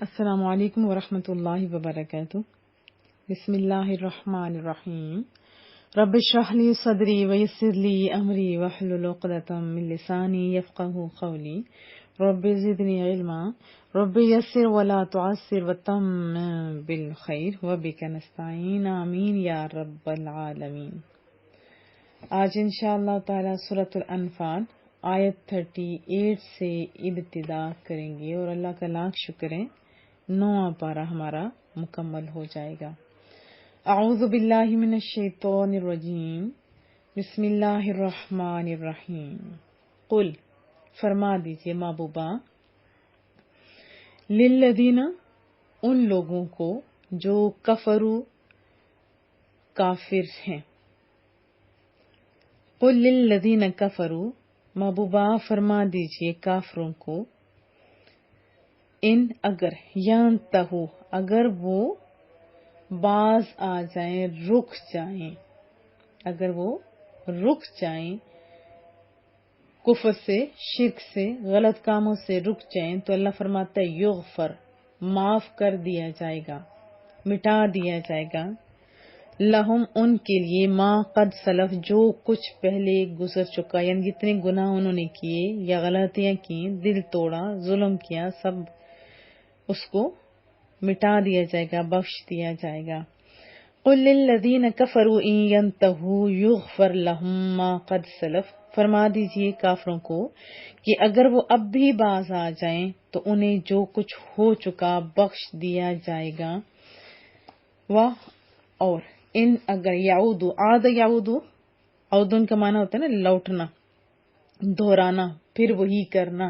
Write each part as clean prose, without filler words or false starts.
السلام علیکم ورحمۃ اللہ وبرکاتہ۔ بسم اللہ الرحمن الرحیم۔ رب اشرح لی صدری ویسر لی امری واحلل عقدۃ من لسانی یفقہوا قولی۔ رب زدنی علما، رب یسر ولا تعسر وتمم بالخیر وبک نستعین، آمین یا رب العالمین۔ آج انشاءاللہ تعالی سورۃ الانفال آیت 38 سے ابتدا کریں گے، اور اللہ کا لاکھ شکر ہے 9واں پارہ ہمارا مکمل ہو جائے گا۔ اعوذ باللہ من الشیطان الرجیم، بسم اللہ الرحمن الرحیم۔ قل، فرما دیجئے محبوبہ، للذین، ان لوگوں کو جو کفروا، کافر ہیں۔ قل للذین کفروا، محبوبہ فرما دیجئے کافروں کو، ان اگر ینتہوا، اگر وہ باز آ جائیں، رک جائیں، اگر وہ رک جائیں کفر سے، شرک سے، غلط کاموں سے رک جائیں تو اللہ فرماتا ہے یغفر، معاف کر دیا جائے گا، مٹا دیا جائے گا، لہم، ان کے لیے، ما قد سلف، جو کچھ پہلے گزر چکا، یعنی جتنے گناہ انہوں نے کیے یا غلطیاں کی، دل توڑا، ظلم کیا، سب اس کو مٹا دیا جائے گا، بخش دیا جائے گا۔ قل للذین کفروا ان ینتہوا یغفر لہم ما قد سلف، فرما دیجئے کافروں کو کہ اگر وہ اب بھی باز آ جائیں تو انہیں جو کچھ ہو چکا بخش دیا جائے گا۔ اور ان اگر یعودو، عاد یعودو، عودن کا معنی ہوتا ہے نا لوٹنا، دہرانا، پھر وہی کرنا،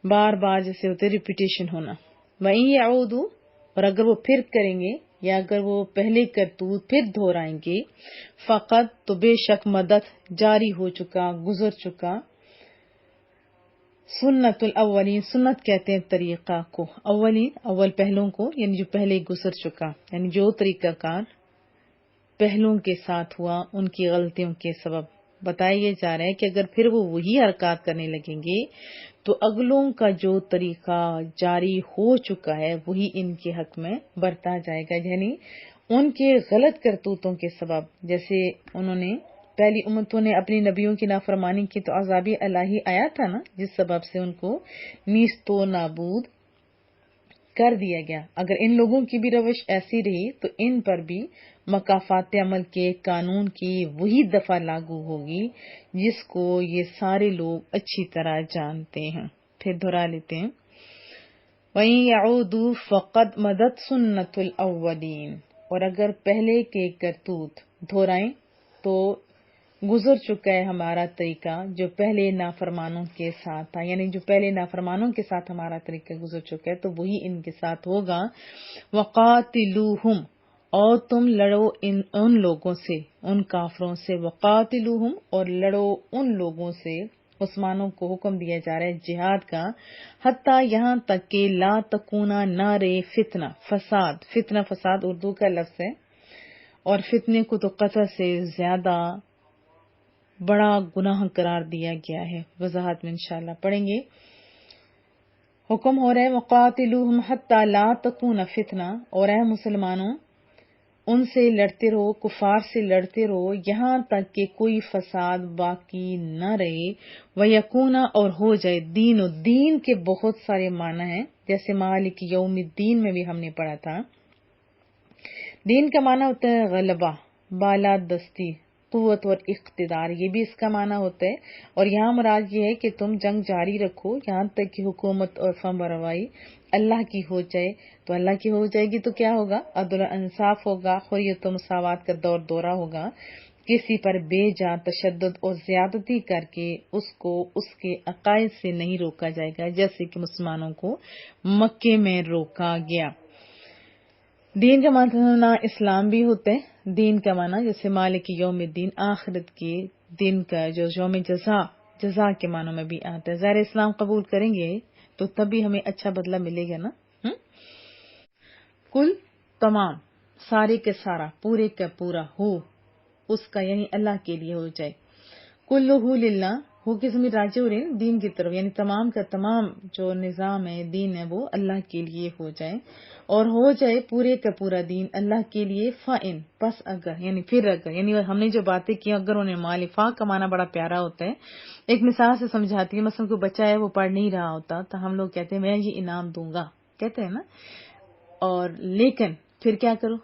بار بار جیسے ہوتے ریپیٹیشن ہونا۔ وَإِن يَعُودُوا، اور اگر وہ پھر کریں گے، یا اگر وہ پہلے کرتوت پھر دہرائیں گے، فقط، تو بے شک، مدد، جاری ہو چکا، گزر چکا، سنت الاولین، سنت کہتے ہیں طریقہ کو، اولین، اول پہلوں کو، یعنی جو پہلے گزر چکا، یعنی جو طریقہ کار پہلوں کے ساتھ ہوا ان کی غلطیوں کے سبب بتایا یہ جا رہا ہے کہ اگر پھر وہ وہی حرکات کرنے لگیں گے تو اگلوں کا جو طریقہ جاری ہو چکا ہے وہی ان کے حق میں برتا جائے گا، یعنی ان کے غلط کرتوتوں کے سبب، جیسے انہوں نے پہلی امتوں نے اپنی نبیوں کی نافرمانی کی تو عذاب الہی آیا تھا نا، جس سبب سے ان کو نیست و نابود کر دیا گیا۔ اگر ان لوگوں کی بھی روش ایسی رہی تو ان پر بھی مکافات عمل کے قانون کی وہی دفعہ لاگو ہوگی جس کو یہ سارے لوگ اچھی طرح جانتے ہیں۔ پھر دہرا لیتے ہیں، وَإِن يَعُودُوا فَقَدْ مَضَتْ سُنَّتُ الْأَوَّلِينَ، اور اگر پہلے کے کرتوت دہرائیں تو گزر چکا ہے ہمارا طریقہ جو پہلے نافرمانوں کے ساتھ تھا، یعنی جو پہلے نافرمانوں کے ساتھ ہمارا طریقہ گزر چکا ہے تو وہی ان کے ساتھ ہوگا۔ وَقَاتِلُوهُمْ، اور تم لڑو ان لوگوں سے، ان کافروں سے، وَقَاتِلُوهُمْ، اور لڑو ان لوگوں سے، مسلمانوں کو حکم دیا جا رہا ہے جہاد کا، حتیٰ یہاں تک کہ لا تکونا، نہ رہے، فتنہ، فساد، فتنہ فساد اردو کا لفظ ہے، اور فتنے کو تو قتل سے زیادہ بڑا گناہ قرار دیا گیا ہے، وضاحت میں انشاءاللہ پڑھیں گے۔ حکم ہو رہا ہے وَقَاتِلُوهُمْ حَتَّى لَا تَكُونَ فِتْنَةٌ، اور اے مسلمانوں ان سے لڑتے رہو، کفار سے لڑتے رہو یہاں تک کہ کوئی فساد باقی نہ رہے، وَيَكُونَ، اور ہو جائے، دین، و دین کے بہت سارے معنی ہیں، جیسے مالک یوم الدین میں بھی ہم نے پڑھا تھا۔ دین کا معنی ہوتا ہے غلبہ، بالادستی، قوت اور اقتدار، یہ بھی اس کا معنی ہوتا ہے، اور یہاں مراد یہ ہے کہ تم جنگ جاری رکھو یہاں تک کہ حکومت اور فرمانروائی اللہ کی ہو جائے، تو اللہ کی ہو جائے گی تو کیا ہوگا؟ عدل و انصاف ہوگا، حریت و مساوات کا دور دورہ ہوگا، کسی پر بے جا تشدد اور زیادتی کر کے اس کو اس کے عقائد سے نہیں روکا جائے گا، جیسے کہ مسلمانوں کو مکے میں روکا گیا۔ دین کا معنی اسلام بھی ہوتا ہے، دین کا معنی جیسے مالک یوم الدین، آخرت کے دن کا جو یوم جزا کے معنوں میں بھی آتا ہے۔ ظاہر اسلام قبول کریں گے تو تب بھی ہمیں اچھا بدلہ ملے گا نا۔ کل، تمام، سارے کے سارا، پورے کا پورا، ہو اس کا، یعنی اللہ کے لیے ہو جائے، کلہ للہ، ہو کے ضمیر راجع ہو رہی ہے دین کی طرف، یعنی تمام کا تمام جو نظام ہے، دین ہے، وہ اللہ کے لیے ہو جائے، اور ہو جائے پورے کا پورا دین اللہ کے لیے. فَإِن پس اگر، یعنی پھر اگر، یعنی ہم نے جو باتیں کی اگر انہیں مال فا کا معنی بڑا پیارا ہوتا ہے. ایک مثال سے سمجھاتی ہے، مثلا کوئی بچہ ہے وہ پڑھ نہیں رہا ہوتا تو ہم لوگ کہتے ہیں میں یہ انعام دوں گا، کہتے ہیں نا، اور لیکن پھر کیا کرو،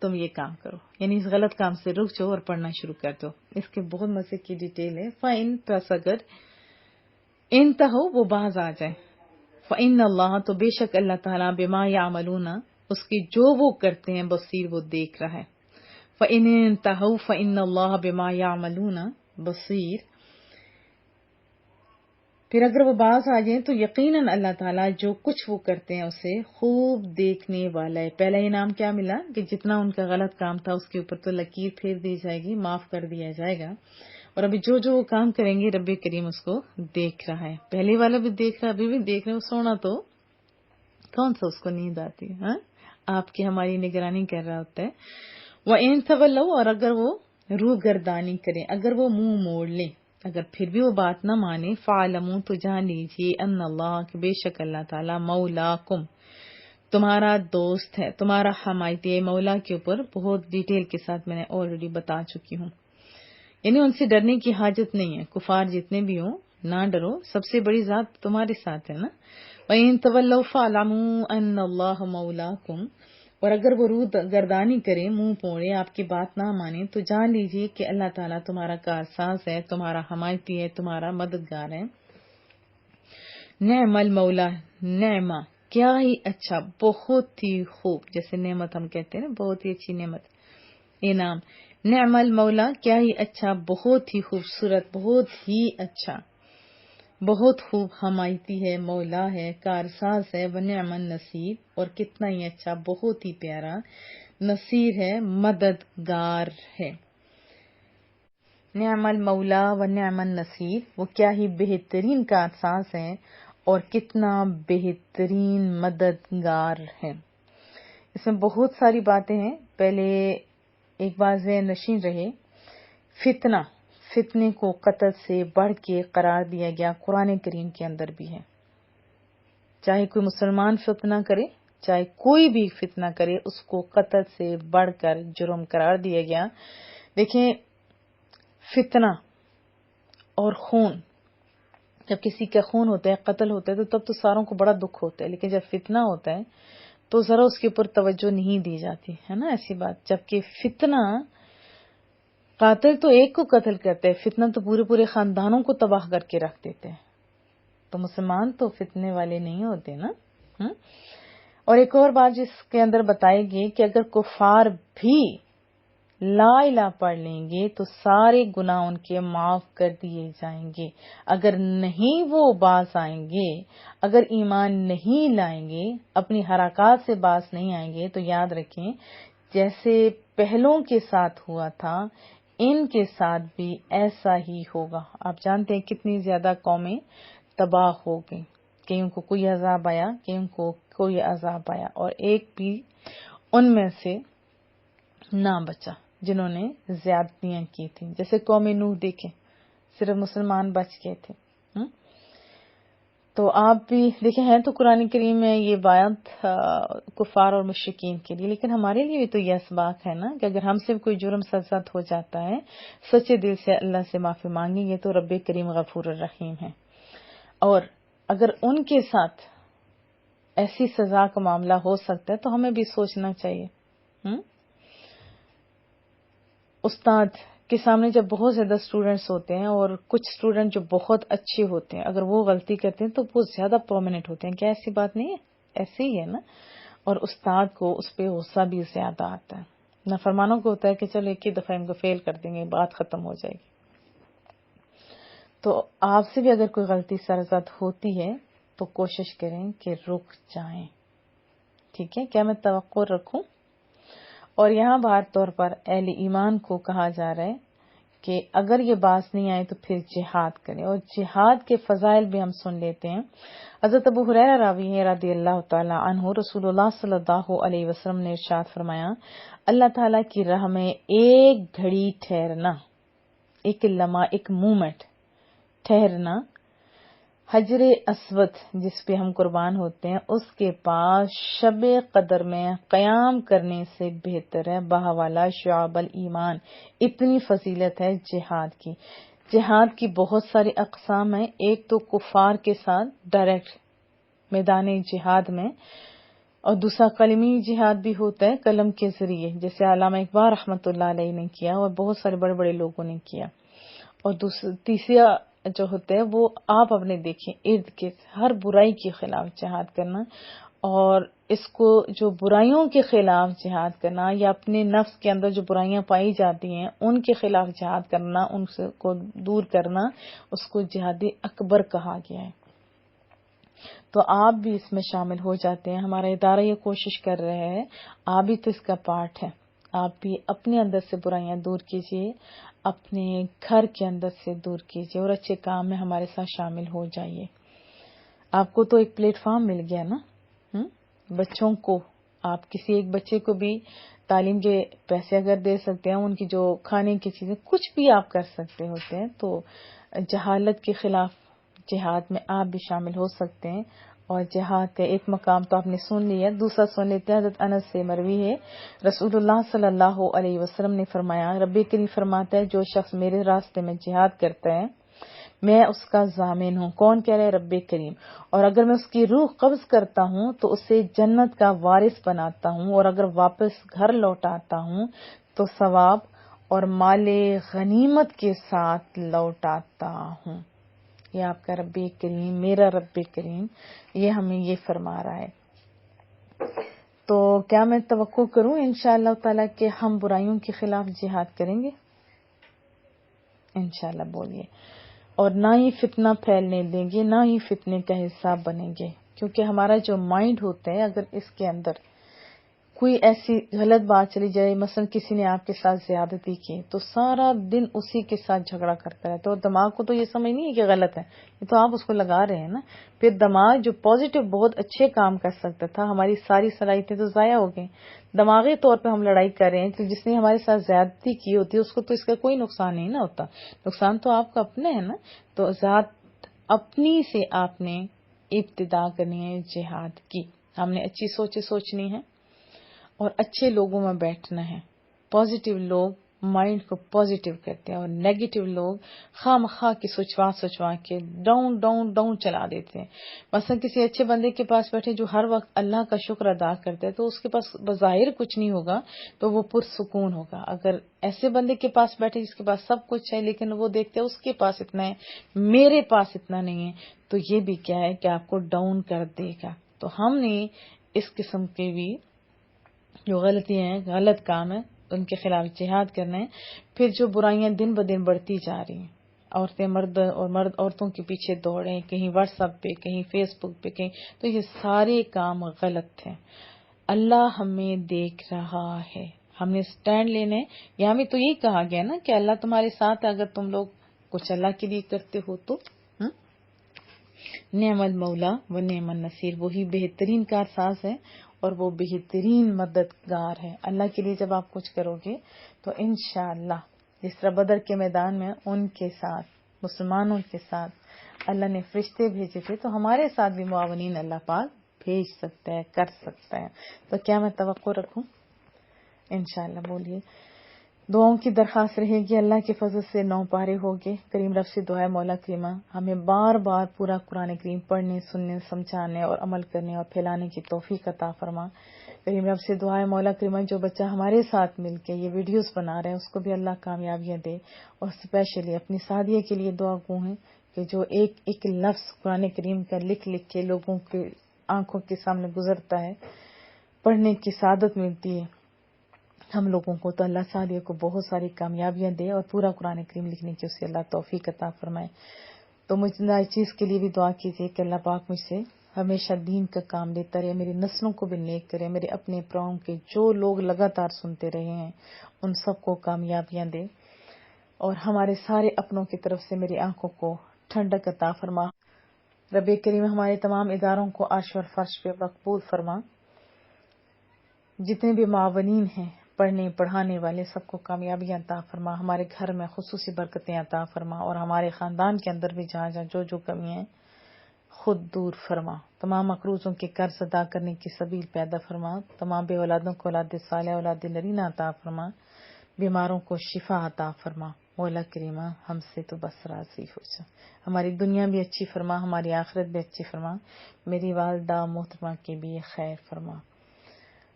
تم یہ کام کرو، یعنی اس غلط کام سے رک جاؤ اور پڑھنا شروع کر دو. اس کے بہت مزے کی ڈیٹیل ہے. فَإِن پس اگر انتہو وہ باز آ جائے، فَإِنَّ اللَّهَ تو بے شک اللہ تعالیٰ بِمَا يَعْمَلُونَ اس کی جو وہ کرتے ہیں بصیر وہ دیکھ رہا ہے. فَإِنِ انتہو فَإِنَّ اللَّهَ بِمَا يَعْمَلُونَ بصیر. پھر اگر وہ باز آ جائیں تو یقیناً اللہ تعالیٰ جو کچھ وہ کرتے ہیں اسے خوب دیکھنے والا ہے. پہلا انعام کیا ملا کہ جتنا ان کا غلط کام تھا اس کے اوپر تو لکیر پھیر دی جائے گی، معاف کر دیا جائے گا، اور ابھی جو جو وہ کام کریں گے رب کریم اس کو دیکھ رہا ہے. پہلے والا بھی دیکھ رہا ہے، ابھی بھی دیکھ رہے ہیں. سونا تو کون سا اس کو نیند آتی ہے، ہاں؟ آپ کی ہماری نگرانی کر رہا ہوتا ہے. وَإِن تَوَلَّوْا اور اگر وہ روح گردانی کریں، اگر وہ منہ موڑ لیں، اگر پھر بھی وہ بات نہ مانے، فَعْلَمُوا تو جان لیجیے ان اللہ کہ بے شک اللہ تعالیٰ مولاکم تمہارا دوست ہے، تمہارا حمایتی ہے. مولا کے اوپر بہت ڈیٹیل کے ساتھ میں نے آلریڈی بتا چکی ہوں، یعنی ان سے ڈرنے کی حاجت نہیں ہے. کفار جتنے بھی ہوں نہ ڈرو، سب سے بڑی ذات تمہارے ساتھ ہے نا. وَإِن تَوَلَّوْا فَاعْلَمُوا أَنَّ اللَّهَ مَوْلَاكُمْ اور اگر وہ روح گردانی کرے، منہ پوڑے، آپ کی بات نہ مانے، تو جان لیجیے کہ اللہ تعالیٰ تمہارا کارساز ہے، تمہارا حمایتی ہے، تمہارا مددگار ہے. نعم المولا، نعمہ کیا ہی اچھا، بہت ہی خوب، جیسے نعمت ہم کہتے ہیں نا، بہت ہی اچھی نعمت، انعام. نعم المولا کیا ہی اچھا، بہت ہی خوبصورت، بہت ہی اچھا، بہت خوب حمایتی ہے، مولا ہے، کارساز ہے. ونعم النصیر اور کتنا ہی اچھا، بہت ہی پیارا، نصیر ہے، مددگار ہے. نعم المولا ونعم النصیر، وہ کیا ہی بہترین کارساز ہے اور کتنا بہترین مددگار ہے. اس میں بہت ساری باتیں ہیں. پہلے ایک بات ذہن نشین رہے، فتنے کو قتل سے بڑھ کے قرار دیا گیا، قرآن کریم کے اندر بھی ہے. چاہے کوئی مسلمان فتنہ کرے، چاہے کوئی بھی فتنہ کرے، اس کو قتل سے بڑھ کر جرم قرار دیا گیا. دیکھیں، فتنہ اور خون، جب کسی کا خون ہوتا ہے، قتل ہوتا ہے، تو تب تو ساروں کو بڑا دکھ ہوتا ہے، لیکن جب فتنہ ہوتا ہے تو ذرا اس کے اوپر توجہ نہیں دی جاتی ہے نا، ایسی بات. جبکہ فتنہ، قاتل تو ایک کو قتل کرتے ہیں، فتنہ تو پورے پورے خاندانوں کو تباہ کر کے رکھ دیتے ہیں. تو مسلمان تو فتنے والے نہیں ہوتے نا. اور ایک اور بات جس کے اندر بتائے گی کہ اگر کفار بھی لا الہ پڑھ لیں گے تو سارے گناہ ان کے معاف کر دیے جائیں گے. اگر نہیں وہ باز آئیں گے، اگر ایمان نہیں لائیں گے، اپنی حرکات سے باز نہیں آئیں گے، تو یاد رکھیں جیسے پہلوں کے ساتھ ہوا تھا ان کے ساتھ بھی ایسا ہی ہوگا. آپ جانتے ہیں کتنی زیادہ قومیں تباہ ہو گئی، کئیوں کو کوئی عذاب آیا، کئیوں کو کوئی عذاب آیا، اور ایک بھی ان میں سے نہ بچا جنہوں نے زیادتیاں کی تھیں. جیسے قوم نوح دیکھیں، صرف مسلمان بچ گئے تھے. تو آپ بھی دیکھیں، ہیں تو قرآن کریم میں یہ بات کفار اور مشرکین کے لیے، لیکن ہمارے لیے بھی تو یہ اسباق ہے نا کہ اگر ہم سے کوئی جرم سرزد ہو جاتا ہے، سچے دل سے اللہ سے معافی مانگیں گے تو رب کریم غفور الرحیم ہے. اور اگر ان کے ساتھ ایسی سزا کا معاملہ ہو سکتا ہے تو ہمیں بھی سوچنا چاہیے. استاد کے سامنے جب بہت زیادہ اسٹوڈنٹس ہوتے ہیں اور کچھ اسٹوڈنٹ جو بہت اچھے ہوتے ہیں، اگر وہ غلطی کرتے ہیں تو وہ زیادہ پرومیننٹ ہوتے ہیں. کیا ایسی بات نہیں ہے؟ ایسے ہی ہے نا. اور استاد کو اس پہ غصہ بھی زیادہ آتا ہے. نافرمانوں کو ہوتا ہے کہ چلو ایک ہی دفعہ ان کو فیل کر دیں گے، بات ختم ہو جائے گی. تو آپ سے بھی اگر کوئی غلطی سرزد ہوتی ہے تو کوشش کریں کہ رک جائیں. ٹھیک ہے؟ کیا میں توقع رکھوں؟ اور یہاں بار طور پر اہل ایمان کو کہا جا رہا ہے کہ اگر یہ بات نہیں آئے تو پھر جہاد کریں. اور جہاد کے فضائل بھی ہم سن لیتے ہیں. حضرت ابو ہریرہ راوی ہیں رضی اللہ تعالی عنہ، رسول اللہ صلی اللہ علیہ وسلم نے ارشاد فرمایا، اللہ تعالیٰ کی راہ میں ایک گھڑی ٹھہرنا، ایک لمحہ، ایک مومنٹ ٹھہرنا حجر اسود جس پہ ہم قربان ہوتے ہیں اس کے پاس شب قدر میں قیام کرنے سے بہتر ہے بہوالا شعب الایمان. اتنی فضیلت ہے جہاد کی. جہاد کی بہت ساری اقسام ہیں. ایک تو کفار کے ساتھ ڈائریکٹ میدان جہاد میں، اور دوسرا قلمی جہاد بھی ہوتا ہے قلم کے ذریعے، جیسے علامہ اقبال رحمۃ اللہ علیہ نے کیا اور بہت سارے بڑے بڑے لوگوں نے کیا. اور تیسرا جو ہوتا ہے وہ آپ اپنے دیکھیں ارد گرد ہر برائی کے خلاف جہاد کرنا، اور اس کو جو برائیوں کے خلاف جہاد کرنا یا اپنے نفس کے اندر جو برائیاں پائی جاتی ہیں ان کے خلاف جہاد کرنا، ان کو دور کرنا، اس کو جہاد اکبر کہا گیا ہے. تو آپ بھی اس میں شامل ہو جاتے ہیں. ہمارا ادارہ یہ کوشش کر رہا ہے، آپ بھی تو اس کا پارٹ ہے. آپ بھی اپنے اندر سے برائیاں دور کیجیے، اپنے گھر کے اندر سے دور کیجیے اور اچھے کام میں ہمارے ساتھ شامل ہو جائیے. آپ کو تو ایک پلیٹ فارم مل گیا نا. بچوں کو آپ کسی ایک بچے کو بھی تعلیم کے پیسے اگر دے سکتے ہیں، ان کی جو کھانے کی چیزیں کچھ بھی آپ کر سکتے ہوتے ہیں، تو جہالت کے خلاف جہاد میں آپ بھی شامل ہو سکتے ہیں. اور جہاد کا ایک مقام تو آپ نے سن لیا، دوسرا سن لیتے ہیں. حضرت انس سے مروی ہے، رسول اللہ صلی اللہ علیہ وسلم نے فرمایا، رب کریم فرماتا ہے جو شخص میرے راستے میں جہاد کرتا ہے میں اس کا ضامن ہوں. کون کہہ رہا ہے؟ رب کریم. اور اگر میں اس کی روح قبض کرتا ہوں تو اسے جنت کا وارث بناتا ہوں، اور اگر واپس گھر لوٹاتا ہوں تو ثواب اور مال غنیمت کے ساتھ لوٹاتا ہوں. یہ آپ کا رب کریم، میرا رب کریم، یہ ہمیں یہ فرما رہا ہے. تو کیا میں توقع کروں انشاءاللہ تعالیٰ کہ ہم برائیوں کے خلاف جہاد کریں گے؟ انشاءاللہ بولیے. اور نہ ہی فتنہ پھیلنے دیں گے، نہ ہی فتنے کا حصہ بنیں گے. کیونکہ ہمارا جو مائنڈ ہوتا ہے، اگر اس کے اندر کوئی ایسی غلط بات چلی جائے، مثلا کسی نے آپ کے ساتھ زیادتی کی، تو سارا دن اسی کے ساتھ جھگڑا کرتا رہتا ہے. اور دماغ کو تو یہ سمجھ نہیں ہے کہ غلط ہے، یہ تو آپ اس کو لگا رہے ہیں نا. پھر دماغ جو پازیٹیو بہت اچھے کام کر سکتا تھا، ہماری ساری صلاحیتیں تو ضائع ہو گئیں. دماغی طور پہ ہم لڑائی کر رہے ہیں کہ جس نے ہمارے ساتھ زیادتی کی ہوتی ہے اس کو تو اس کا کوئی نقصان نہیں نا ہوتا. نقصان تو آپ کا اپنا ہے نا. تو ذات اپنی سے آپ نے ابتدا کرنی ہے جہاد کی. ہم نے اچھی سوچیں سوچنی ہے اور اچھے لوگوں میں بیٹھنا ہے. پازیٹیو لوگ مائنڈ کو پازیٹیو کرتے ہیں، اور نیگیٹو لوگ خواہ مخواہ کی سوچوا کے ڈاؤن ڈاؤن ڈاؤن چلا دیتے ہیں. مثلا کسی اچھے بندے کے پاس بیٹھے جو ہر وقت اللہ کا شکر ادا کرتے ہیں، تو اس کے پاس بظاہر کچھ نہیں ہوگا تو وہ پرسکون ہوگا. اگر ایسے بندے کے پاس بیٹھے جس کے پاس سب کچھ ہے لیکن وہ دیکھتے ہیں اس کے پاس اتنا ہے، میرے پاس اتنا نہیں ہے، تو یہ بھی کیا ہے کہ آپ کو ڈاؤن کر دے گا. تو ہم نے اس قسم کے بھی جو غلطی ہیں، غلط کام ہے، ان کے خلاف جہاد کرنا ہے. پھر جو برائیاں دن بدن بڑھتی جا رہی ہیں، عورتیں مرد اور مرد عورتوں کے پیچھے دوڑیں، کہیں واٹس ایپ پہ، کہیں فیس بک پہ، کہیں، تو یہ سارے کام غلط ہیں. اللہ ہمیں دیکھ رہا ہے، ہم نے سٹینڈ لینا ہے. یہاں بھی تو یہی کہا گیا نا کہ اللہ تمہارے ساتھ ہے اگر تم لوگ کچھ اللہ کے لیے کرتے ہو تو. نعم المولا و نعم النصیر، وہی بہترین کارساز ہے اور وہ بہترین مددگار ہے. اللہ کے لیے جب آپ کچھ کرو گے تو انشاءاللہ جس طرح بدر کے میدان میں ان کے ساتھ، مسلمانوں کے ساتھ اللہ نے فرشتے بھیجے تھے، تو ہمارے ساتھ بھی معاونین اللہ پاک بھیج سکتا ہے، کر سکتا ہے. تو کیا میں توقع رکھوں؟ انشاءاللہ بولیے. دعاؤں کی درخواست رہے گی. اللہ کے فضل سے 9 پارے ہوگے. کریم رب سے دعا ہے مولا کریمہ ہمیں بار بار پورا قرآن کریم پڑھنے، سننے، سمجھانے اور عمل کرنے اور پھیلانے کی توفیق عطا فرما. کریم رب سے دعا ہے مولا کریمہ جو بچہ ہمارے ساتھ مل کے یہ ویڈیوز بنا رہے ہیں اس کو بھی اللہ کامیابیاں دے. اور اسپیشلی اپنی سعدیہ کے لیے دعا گو ہیں کہ جو ایک ایک لفظ قرآن کریم کا لکھ لکھ کے لوگوں کی آنکھوں کے سامنے گزرتا ہے، پڑھنے کی سعادت ملتی ہے ہم لوگوں کو. تو اللہ سعدیہ کو بہت ساری کامیابیاں دے اور پورا قرآن کریم لکھنے کی اسے اللہ توفیق عطا فرمائے. تو مجھے اس چیز کے لیے بھی دعا کیجیے کہ اللہ پاک مجھ سے ہمیشہ دین کا کام لیتا رہے، میری نسلوں کو بھی نیک کرے، میرے اپنے پراؤں کے جو لوگ لگاتار سنتے رہے ہیں ان سب کو کامیابیاں دے، اور ہمارے سارے اپنوں کی طرف سے میری آنکھوں کو ٹھنڈک عطا فرما. رب کریم ہمارے تمام اداروں کو عرش اور فرش پہ مقبول فرما. جتنے بھی معاونین ہیں پڑھنے پڑھانے والے سب کو کامیابی عطا فرما، ہمارے گھر میں خصوصی برکتیں عطا فرما، اور ہمارے خاندان کے اندر بھی جہاں جہاں جو کمی ہے خود دور فرما، تمام مقروضوں کے قرض ادا کرنے کی سبیل پیدا فرما، تمام بے اولادوں کو اولاد صالح اولاد نرینہ عطا فرما، بیماروں کو شفا عطا فرما۔ مولا کریمہ ہم سے تو بس راضی ہو جا، ہماری دنیا بھی اچھی فرما، ہماری آخرت بھی اچھی فرما، میری والدہ محترمہ کی بھی خیر فرما۔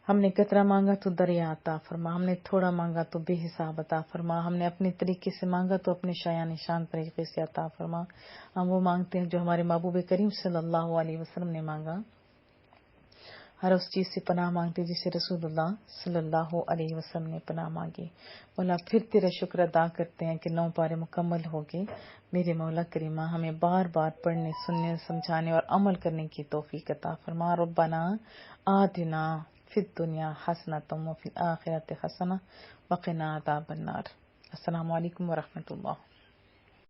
ہم نے قطرہ مانگا تو دریا عطا فرما، ہم نے تھوڑا مانگا تو بے حساب عطا فرما، ہم نے اپنے طریقے سے مانگا تو اپنے شایان شان طریقے سے عطا فرما۔ ہم وہ مانگتے ہیں جو ہمارے محبوب کریم صلی اللہ علیہ وسلم نے مانگا، ہر اس چیز سے پناہ مانگتے جسے رسول اللہ صلی اللہ علیہ وسلم نے پناہ مانگی۔ مولا پھر تیرا شکر ادا کرتے ہیں کہ 9 پارے مکمل ہو گئے۔ میرے مولا کریمہ ہمیں بار بار پڑھنے، سننے، سمجھانے اور عمل کرنے کی توفیق عطا فرما۔ ربنا آتنا فی الدنیا حسنۃ وفی الآخرۃ حسنۃ وقنا عذاب النار۔ السلام علیکم ورحمۃ اللہ۔